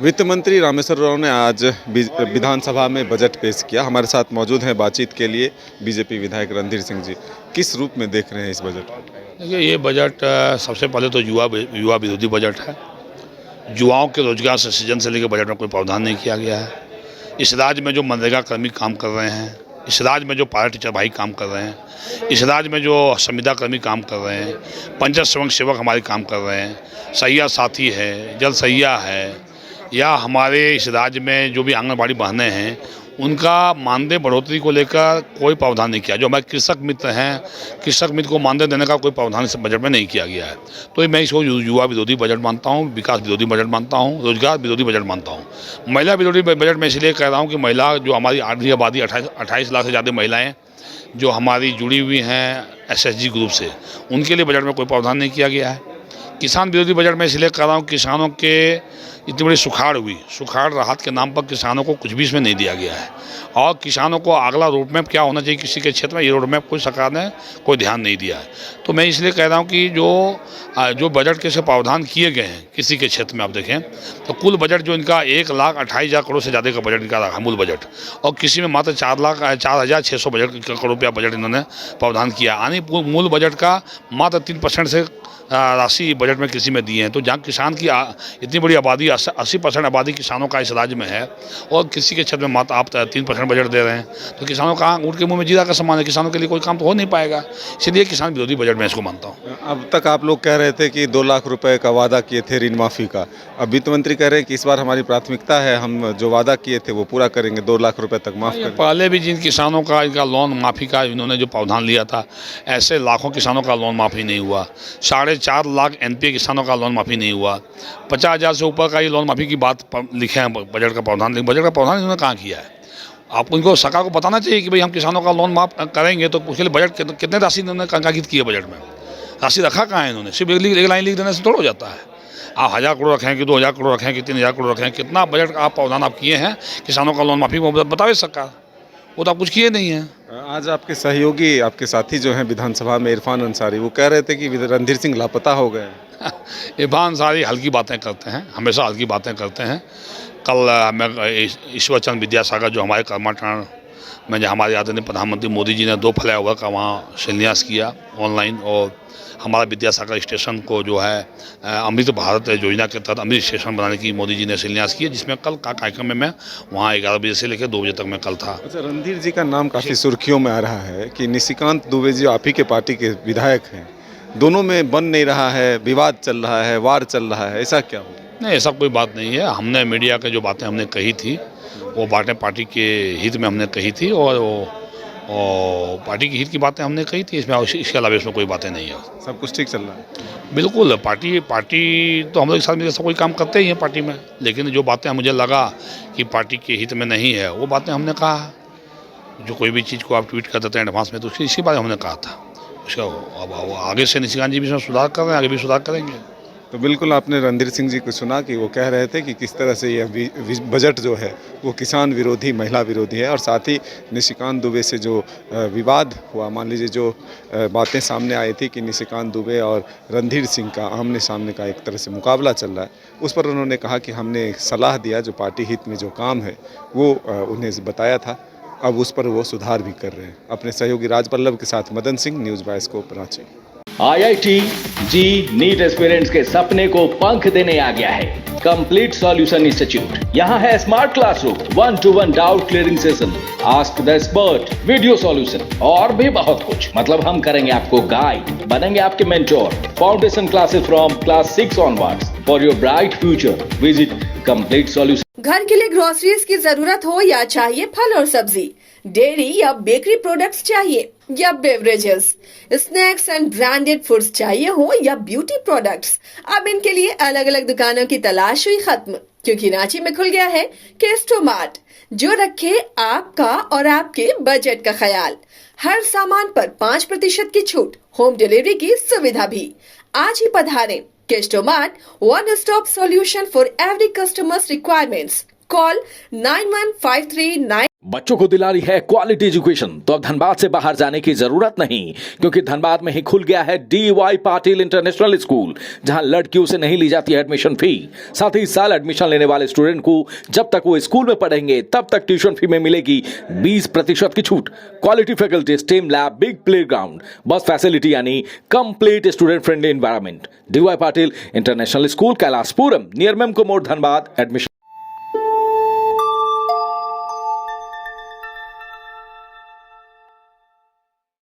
वित्त मंत्री रामेश्वर राव ने आज विधानसभा में बजट पेश किया। हमारे साथ मौजूद हैं बातचीत के लिए बीजेपी विधायक रणधीर सिंह जी। किस रूप में देख रहे हैं इस बजट को? देखिए, ये बजट सबसे पहले तो युवा विरोधी बजट है। युवाओं के रोजगार से सृजन से लेकर बजट में कोई प्रावधान नहीं किया गया है। इस राज्य में जो मनरेगा कर्मी काम कर रहे हैं, इस राज्य में जो पारा टीचर भाई काम कर रहे हैं, इस राज्य में जो संविदा कर्मी काम कर रहे हैं, पंचायत स्वयं सेवक हमारे काम कर रहे हैं, सैया साथी है, जल सैया है, या हमारे इस राज्य में जो भी आंगनबाड़ी बहनें हैं, उनका मानदेय बढ़ोतरी को लेकर कोई प्रावधान नहीं किया। जो हमारे कृषक मित्र हैं, कृषक मित्र को मानदेय देने का कोई प्रावधान इस बजट में नहीं किया गया है। तो मैं इसको युवा विरोधी बजट मानता हूँ, विकास विरोधी बजट मानता हूँ, रोजगार विरोधी बजट मानता हूँ। महिला विरोधी बजट में इसलिए कह रहा हूँ कि महिला जो हमारी आधी आबादी 28 लाख से ज़्यादा महिलाएँ जो हमारी जुड़ी हुई हैं SHG ग्रुप से, उनके लिए बजट में कोई प्रावधान नहीं किया गया है। किसान विरोधी बजट में इसलिए कह रहा हूँ, किसानों के इतनी बड़ी सुखाड़ हुई, सुखाड़ राहत के नाम पर किसानों को कुछ भी इसमें नहीं दिया गया है। और किसानों को अगला रोड मैप क्या होना चाहिए किसी के क्षेत्र में, ये रोड मैप कोई सरकार ने कोई ध्यान नहीं दिया है। तो मैं इसलिए कह रहा हूँ कि जो बजट के से प्रावधान किए गए हैं किसी के क्षेत्र में, आप देखें तो कुल बजट जो इनका 1,28,000 करोड़ से ज़्यादा का बजट इनका रहा मूल बजट, और किसी में मात्र 4,06,000 करोड़ रुपया बजट इन्होंने प्रावधान किया। यानी मूल बजट का मात्र 3% से राशि बजट में कृषि में दिए हैं। तो जहाँ किसान की इतनी बड़ी आबादी 80% आबादी किसानों का इस राज्य में है, और कृषि के क्षेत्र में मात्र आप 3% बजट दे रहे हैं, तो किसानों का ऊँट के मुंह में जीरा का समान है। किसानों के लिए कोई काम तो हो नहीं पाएगा। इसलिए किसान विरोधी बजट में इसको मानता हूँ। अब तक आप लोग कह रहे थे कि 2 लाख रुपए का वादा किए थे ऋण माफ़ी का। अब वित्त मंत्री कह रहे हैं कि इस बार हमारी प्राथमिकता है, हम जो वादा किए थे वो पूरा करेंगे, 2 लाख रुपए तक माफ़ करेंगे। पहले भी जिन किसानों का इनका लोन माफ़ी का इन्होंने जो प्रावधान लिया था, ऐसे लाखों किसानों का लोन माफ़ी नहीं हुआ। 4.5 लाख NPA किसानों का लोन माफ़ी नहीं हुआ। 50,000 से ऊपर का ये लोन माफ़ी की बात लिखे हैं बजट का प्रावधान, लेकिन बजट का प्रावधान इन्होंने कहाँ किया है। आप उनको सरकार को बताना चाहिए कि भाई हम किसानों का लोन माफ़ करेंगे, तो उसके लिए बजट कितने राशि इन्होंने अंकित की है बजट में, राशि रखा कहाँ है इन्होंने। सिर्फ एक लाइन लिख देने से थोड़ा हो जाता है। आप 1,000 करोड़ रखें कि 2,000 करोड़ रखें कि 3,000 करोड़ रखें, कितना बजट आप प्रावधान आप किए हैं किसानों का लोन माफ़ी को बतावे सरकार, वो तो आप कुछ किए नहीं हैं। आज आपके सहयोगी, आपके साथी जो हैं विधानसभा में, इरफान अंसारी, वो कह रहे थे कि रणधीर सिंह लापता हो गए हैं। इरफान अंसारी हल्की बातें करते हैं, हमेशा हल्की बातें करते हैं। कल ईश्वर चंद्र विद्यासागर जो हमारे कर्मठान में, जो हमारे आदरणीय प्रधानमंत्री मोदी जी ने 2 फ्लाईओवर का वहाँ शिलान्यास किया ऑनलाइन, और हमारा विद्यासागर स्टेशन को जो है अमृत भारत योजना के तहत अमृत स्टेशन बनाने की मोदी जी ने शिलान्यास किया, जिसमें कल का कार्यक्रम में मैं वहाँ 11 बजे से लेकर 2 बजे तक मैं कल था। अच्छा, रणधीर जी का नाम काफ़ी सुर्खियों में आ रहा है कि निशिकांत दुबे जी आप ही के पार्टी के विधायक हैं, दोनों में बन नहीं रहा है, विवाद चल रहा है, वार चल रहा है, ऐसा क्या हो? नहीं, ऐसा कोई बात नहीं है। हमने मीडिया के जो बातें हमने कही थी, वो बातें पार्टी के हित में हमने कही थी, और पार्टी के हित की बातें हमने कही थी। इसके अलावा इसमें कोई बातें नहीं है। सब कुछ ठीक चल रहा है? बिल्कुल। पार्टी तो हम लोग एक साथ मिलकर सब कोई काम करते ही हैं पार्टी में, लेकिन जो बातें मुझे लगा कि पार्टी के हित में नहीं है, वो बातें हमने कहा। जो कोई भी चीज़ को आप ट्वीट कर देते हैं एडवांस में, तो इसी बारे में हमने कहा था। उसका अब आगे से निशिकांत जी भी इसमें सुधार कर रहे हैं, आगे भी सुधार करेंगे। तो बिल्कुल आपने रणधीर सिंह जी को सुना कि वो कह रहे थे कि किस तरह से यह बजट जो है वो किसान विरोधी, महिला विरोधी है, और साथ ही निशिकांत दुबे से जो विवाद हुआ, मान लीजिए जो बातें सामने आई थी कि निशिकांत दुबे और रणधीर सिंह का आमने सामने का एक तरह से मुकाबला चल रहा है, उस पर उन्होंने कहा कि हमने एक सलाह दिया, जो पार्टी हित में जो काम है वो उन्हें बताया था, अब उस पर वो सुधार भी कर रहे हैं। अपने सहयोगी राजपल्लव के साथ Madan Singh, news bioscope, Ranchi. IIT जी नीट एस्पिरेंट्स के सपने को पंख देने आ गया है कंप्लीट सॉल्यूशन इंस्टीट्यूट। यहाँ है smart classroom, 1-to-1 doubt clearing session, ask the expert, video solution, और भी बहुत कुछ। मतलब हम करेंगे आपको गाइड, बनेंगे आपके mentor. Foundation classes from class 6 onwards for your bright future. Visit complete solution. घर के लिए ग्रोसरीज की जरूरत हो, या चाहिए फल और सब्जी, डेयरी या बेकरी प्रोडक्ट्स चाहिए, या beverages, snacks and branded foods चाहिए हो, या ब्यूटी प्रोडक्ट्स, अब इनके लिए अलग अलग दुकानों की तलाश हुई खत्म, क्योंकि रांची में खुल गया है केस्टो मार्ट, जो रखे आपका और आपके बजट का ख्याल। हर सामान पर 5% की छूट, होम डिलीवरी की सुविधा भी। आज ही पधारें। Kesto Mart, one stop solution for every customer's requirements. Call 9153 बच्चों को दिला रही है क्वालिटी एजुकेशन, तो अब धनबाद से बाहर जाने की जरूरत नहीं, क्योंकि धनबाद में ही खुल गया है DY पाटिल इंटरनेशनल स्कूल, जहां लड़कियों से नहीं ली जाती है एडमिशन फी। साथ ही इस साल एडमिशन लेने वाले स्टूडेंट को जब तक वो स्कूल में पढ़ेंगे तब तक ट्यूशन फी में मिलेगी 20% की छूट। Quality faculty, STEM lab, big play ground, bus facility यानी complete student friendly environment. DY Patil International School, Kailashpuram, near Memco मोड़, धनबाद। एडमिशन